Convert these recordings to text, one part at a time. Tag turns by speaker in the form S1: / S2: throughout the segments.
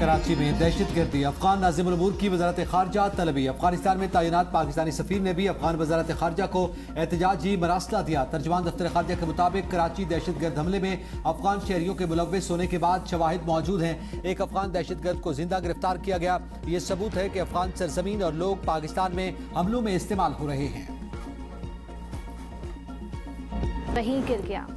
S1: कराची में दहशतगर्दी, अफगान नाज़िमुल उमूर की वज़ारत ख़ारजा तलबी। अफगानिस्तान में तैनात पाकिस्तानी सफ़ीर ने भी अफगान वज़ारत ख़ारजा को एहतजाजी मरासला दिया। तर्जुमान दफ्तर ख़ारजा के मुताबिक कराची दहशतगर्द हमले में अफगान शहरियों के मुलव्वस होने के बाद शवाहिद मौजूद हैं। एक अफगान दहशतगर्द को जिंदा गिरफ्तार किया गया। ये सबूत है कि अफगान सरजमीन और लोग पाकिस्तान में हमलों में इस्तेमाल हो रहे हैं।
S2: वहीं गिर गया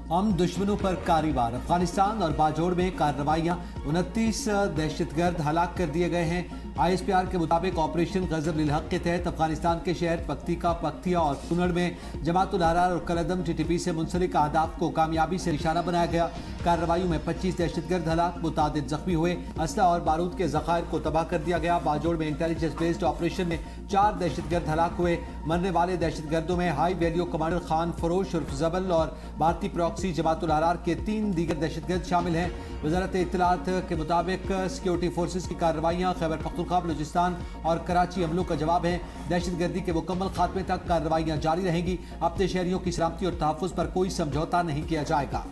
S1: हम दुश्मनों पर कारी-वार। अफगानिस्तान और बाजोड़ में कार्रवाइयां, 29 दहशतगर्द हलाक कर दिए गए हैं। ISPR के मुताबिक ऑपरेशन गजब लिल हक के तहत अफगानिस्तान के शहर पख्तिका, पख्तिया और कुनड़ में जमातुल अहरार और कलदम TTP से मुंसलिक अहदाफ को कामयाबी से निशाना बनाया गया। कार्रवाइयों में 25 दहशतगर्द हलाक, मुतादिद जख्मी हुए। असला और बारूद के जखायर को तबाह कर दिया गया। बाजोड़ में इंटेलिजेंस बेस्ड ऑपरेशन में 4 दहशतगर्द हलाक हुए। मरने वाले दहशतगर्दों में हाई वैल्यू कमांडर खान फरोश उर्फ जबल और भारतीय प्रॉक्सी जमातुल अहरार के 3 दीगर दहशतगर्द शामिल हैं। वजारत इत्तलात के मुताबिक सिक्योरिटी फोर्सेज की कार्रवाइयां खैबर पख्तूनख्वा, बलूचिस्तान और कराची हमलों का जवाब है। दहशतगर्दी के मुकम्मल खात्मे तक कार्रवाइयां जारी रहेंगी। अपने शहरियों की सलामती और तहफ़्फ़ुज़ पर कोई समझौता नहीं किया जाएगा।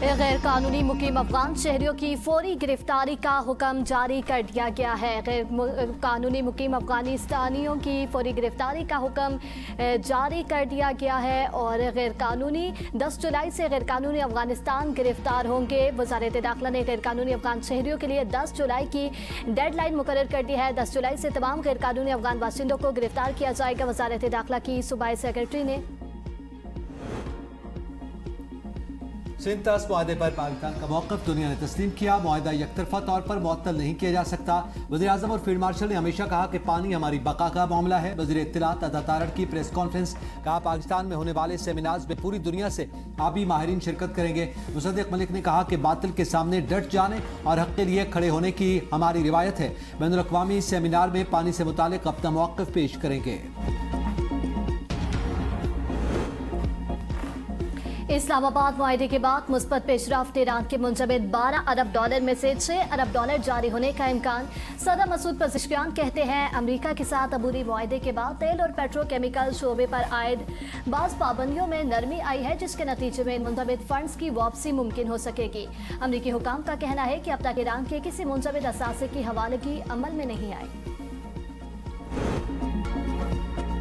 S2: गैर कानूनी मुकीम अफगान शहरियों की फौरी गिरफ्तारी का हुक्म जारी कर दिया गया है। गैर कानूनी मुकीम अफगानिस्तानियों की फौरी गिरफ्तारी का हुक्म जारी कर दिया गया है और गैर कानूनी 10 जुलाई से गैर कानूनी अफगानिस्तान गिरफ्तार होंगे। वज़ारत दाखिला ने गैर कानूनी अफगान शहरियों के लिए 10 जुलाई की डेडलाइन मुकर्रर कर दी है। 10 जुलाई से तमाम गैर कानूनी अफगान बाशिंदों को गिरफ्तार किया जाएगा। वज़ारत दाखिला की सूबाई सेक्रेटरी ने
S1: सिंतास मुआहदे पर पाकिस्तान का मौक़िफ़ दुनिया ने तस्लीम किया। मुआहदा यकतरफा तौर पर मुअत्तल नहीं किया जा सकता। वज़ीर आज़म और फील्ड मार्शल ने हमेशा कहा कि पानी हमारी बका का मामला है। वज़ीर इत्तलात अता तारड़ की प्रेस कॉन्फ्रेंस, कहा पाकिस्तान में होने वाले सेमिनार्स में पूरी दुनिया से आबी माहिरीन शिरकत करेंगे। मुसद्दिक़ मलिक ने कहा कि बातिल के सामने डट जाने और हक़ के लिए खड़े होने की हमारी रिवायत है। बैनुल-अक़वामी सेमिनार में पानी से मुतालिक अपना मौक़िफ़ पेश करेंगे।
S2: इस्लामाबाद मुआहदे के बाद मुस्बत पेशरफ्त, ईरान के मुंजमद $12 अरब में से $6 अरब जारी होने का इम्कान। सदर मसूद पज़िशकियान कहते हैं अमरीका के साथ अबूरी मुआहदे के बाद तेल और पेट्रोकेमिकल शोबे पर आयद बाज़ पाबंदियों में नरमी आई है, जिसके नतीजे में मुंजमद फंड्स की वापसी मुमकिन हो सकेगी। अमरीकी हुकाम का कहना है कि अब तक ईरान के किसी मुंजमद असासे की हवालगी अमल में नहीं आई।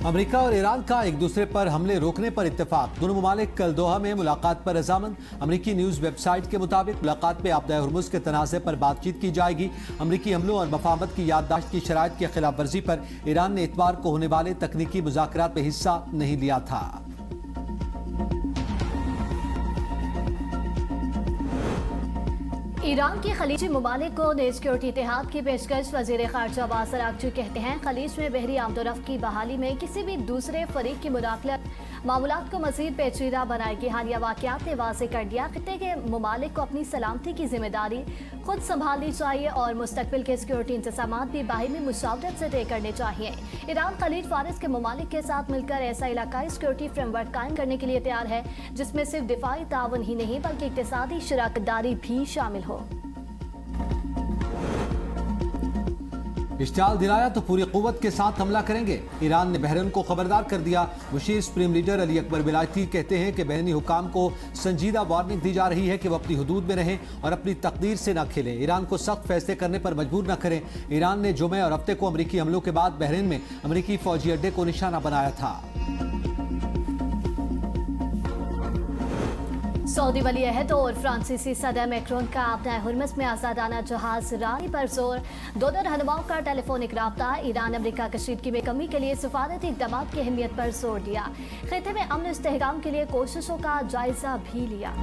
S1: अमेरिका और ईरान का एक दूसरे पर हमले रोकने पर इत्तेफाक। दोनों ममालिक कल दोहा में मुलाकात पर रजामंद। अमरीकी न्यूज़ वेबसाइट के मुताबिक मुलाकात में आपदा हुर्मुज़ के तनाज़े पर बातचीत की जाएगी। अमरीकी हमलों और मफाहमत की याददाश्त की शराइत की खिलाफ वर्जी पर ईरान ने इतवार को होने वाले तकनीकी मुज़ाकरात में हिस्सा नहीं लिया था।
S2: ईरान के खलीजी ममालिक को नए सिक्योरिटी इत्तेहाद की पेशकश। वज़ीर ख़ारजा अब्बास अराग़ची कहते हैं खलीज में बहरी आमदोरफ्त की बहाली में किसी भी दूसरे फरीक की मुदाखलत मामलात को मज़ीद पेचीदा बनाएगी। हालिया वाक़यात ने वाज़ेह कर दिया खित्ते के ममालिक को अपनी सलामती की जिम्मेदारी खुद संभालनी चाहिए और मुस्तक़बिल के सिक्योरिटी इंतज़ामात भी बाहिमी मुशावरत से तय करने चाहिए। ईरान खलीज फारिस के ममालिक के साथ मिलकर ऐसा इलाकाई सिक्योरिटी फ्रेमवर्क कायम करने के लिए तैयार है जिसमें सिर्फ दिफाई तावन ही नहीं बल्कि इक़्तिसादी शराकतदारी भी शामिल हो।
S1: इश्तियाल दिलाया तो पूरी कुव्वत के साथ हमला करेंगे। ईरान ने बहरीन को खबरदार कर दिया। Musheer supreme leader Ali Akbar विलायती कहते हैं कि बहरीनी हुकाम को संजीदा वार्निंग दी जा रही है कि वह अपनी हुदूद में रहें और अपनी तकदीर से न खेलें। ईरान को सख्त फैसले करने पर मजबूर न करें। ईरान ने जुमे और हफ्ते को अमरीकी हमलों के बाद बहरीन में अमरीकी फौजी अड्डे को निशाना बनाया था।
S2: सऊदी वली अहद और फ्रांसीसी सदर मैक्रोन का आपदा हुर्मुज़ में आज़ादाना जहाज रानी पर जोर। दोनों रहनुमाओं का टेलीफोनिक राब्ता। ईरान अमरीका कशीदगी में कमी के लिए सफारती इक़दाम की अहमियत पर जोर दिया। खित्ते में अमन इस्तेहकाम के लिए कोशिशों का जायजा भी लिया।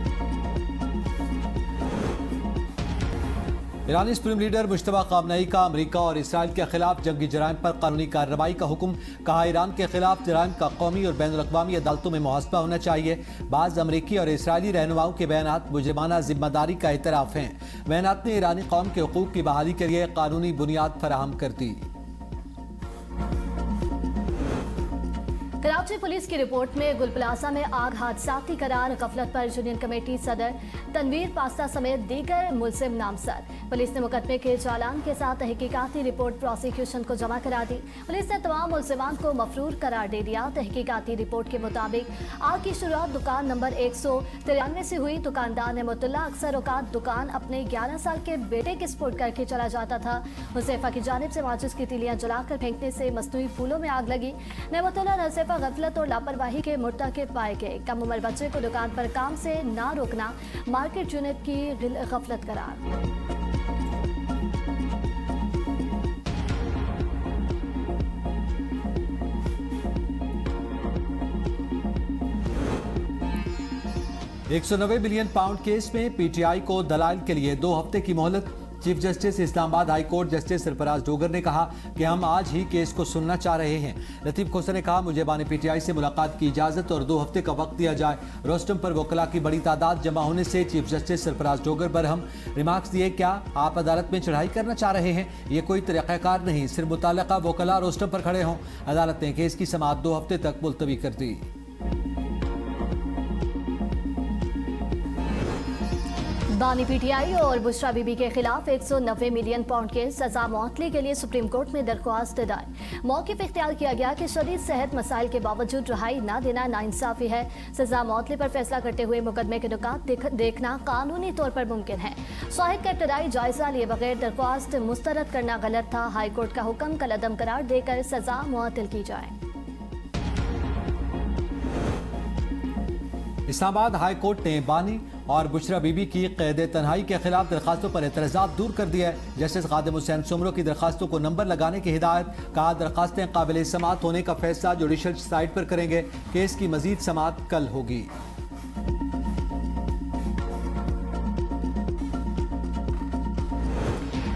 S1: ईरानी सुप्रीम लीडर मुश्तबा ख़ामनेई का अमरीका और इसराइल के खिलाफ जंगी जराइम पर कानूनी कार्रवाई का हुक्म। कहा ईरान के खिलाफ जराइम का कौमी और बैनुल-अक़वामी अदालतों में मुहासबा होना चाहिए। बाज़ अमरीकी और इसराइली रहनुमाओं के बयानात मुजरिमाना जिम्मेदारी का एतराफ़ हैं। बयानात ने ईरानी कौम के हुकूक की बहाली के लिए कानूनी बुनियाद फराहम कर दी।
S2: कराची कराची पुलिस की रिपोर्ट में गुलप्लाजा में आग हादसाती करार, गफलत पर यूनियन कमेटी सदर तनवीर पास्ता समेत दीगर मुलजिम नामजद। पुलिस ने मुकदमे के चालान के साथ तहकीकाती रिपोर्ट प्रोसिक्यूशन को जमा करा दी। पुलिस ने तमाम मुलजिमान को मफरूर करार दे दिया। तहकीकाती रिपोर्ट के मुताबिक आग की शुरुआत दुकान नंबर 193 से हुई। दुकानदार ने मुतल्ला अक्सर औकात दुकान अपने 11 साल के बेटे के स्पोर्ट करके चला जाता था। हुज़ैफा की जानिब से माचिस की तीलियां जलाकर फेंकने से मसनूई फूलों में आग लगी। नेमतुल्लाह नज़ीफ़ा गफलत और लापरवाही के मुर्तकिब पाए गए। कम उम्र बच्चे को दुकान पर काम से ना रोकना मार्केट यूनिट की गफलत करार।
S1: £190 बिलियन केस में पीटीआई को दलाइल के लिए 2 हफ्ते की मोहलत। Chief justice Islamabad high court justice Sarfaraz Dogar ने कहा कि हम आज ही केस को सुनना चाह रहे हैं। लतीफ खोसर ने कहा मुझे बानी पीटीआई से मुलाकात की इजाजत और 2 हफ्ते का वक्त दिया जाए। रोस्टम पर वकला की बड़ी तादाद जमा होने से chief justice Sarfaraz Dogar Barham. Remarks दिए, क्या आप अदालत में चढ़ाई करना चाह रहे हैं? ये कोई तरीक़ाकार नहीं, सिर्फ मुतल्लका वकला रोस्टम पर खड़े हों। अदालत ने केस की समाअत 2 हफ्ते तक मुलतवी कर दी।
S2: बानी पीटीआई और बुशरा बीबी के खिलाफ 190 मिलियन पाउंड के सजा मुअत्तली के लिए सुप्रीम कोर्ट में दरख्वास्त दायर। मौक़िफ़ इख्तियार किया गया कि शदीद सेहत मसाइल के बावजूद रिहाई न देना नाइंसाफ़ी है। सजा मुअत्तली पर फैसला करते हुए मुकदमे के नुकात देखना कानूनी तौर पर मुमकिन है। शाहिद का इब्तदाई जायजा लिए बगैर दरख्वास्त मुस्तरद करना गलत था। हाई कोर्ट का हुक्म कलअदम करार देकर सजा मुअत्तल की जाए।
S1: इस्लामाबाद हाई कोर्ट ने बानी और बुशरा बीबी की कैद तन्हाई के खिलाफ दरखास्तों पर एतराज़ात दूर कर दिया है। जस्टिस खादिम हुसैन सुमरो की दरखास्तों को नंबर लगाने की हिदायत। कहा दरखास्तें काबिल समाअत होने का फैसला जुडिशल साइट पर करेंगे। केस की मजीद समाअत कल होगी।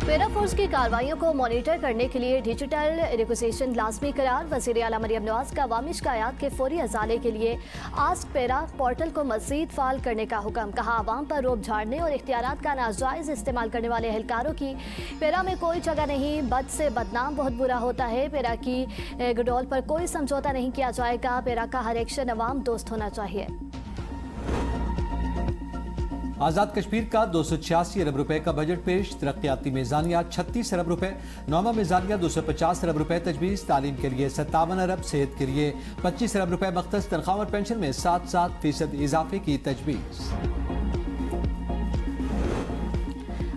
S2: पैरा फोर्स की कार्रवाइयों को मॉनिटर करने के लिए डिजिटल रिक्वेजिशन लाजमी करार। वज़ीर आला मरियम नवाज का अवामी शिकायत के फौरी अजाले के लिए आस्क पैरा पोर्टल को मज़ीद फाल करने का हुक्म। कहा आवाम पर रोब झाड़ने और इख्तियारात का नाजायज़ इस्तेमाल करने वाले एहलकारों की पैरा में कोई जगह नहीं। बद से बदनाम बहुत बुरा होता है। पैरा की गडोल पर कोई समझौता नहीं किया जाएगा। पैरा का हर एक्शन अवाम दोस्त होना चाहिए।
S1: आज़ाद कश्मीर का 286 अरब रुपए का बजट पेश। तरक्याती मिजानिया 36 अरब रुपए। नौमा मिजानिया 250 अरब रुपए तजवीज़। तालीम के लिए 57 अरब, सेहत के लिए 25 अरब रुपए मख्तस। तनख्वाह और पेंशन में 7% इजाफे की तजवीज़।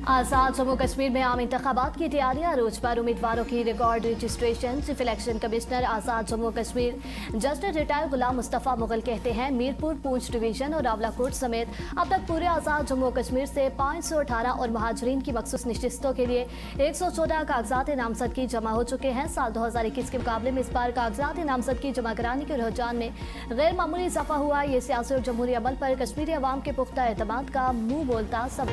S2: आज़ाद जम्मू कश्मीर में आम इंतखाबात की तैयारियां। रोज पर उम्मीदवारों की record registration. Chief election commissioner Azad Jammu Kashmir justice retired Ghulam Mustafa Mughal कहते हैं मीरपुर, पूंछ डिवीजन और रावलाकोट समेत अब तक पूरे आज़ाद जम्मू कश्मीर से 518 और महाजरीन की मखसूस नशिस्तों के लिए 114 कागजात नामजदगी जमा हो चुके हैं। साल 2021 के मुकाबले में इस बार कागजात नामजदगी जमा कराने के रुझान में गैर मामूली इजाफा हुआ। ये सियासी और जमहूरी अमल पर कश्मीरी अवाम के पुख्ता एतमाद का मुँह बोलता सब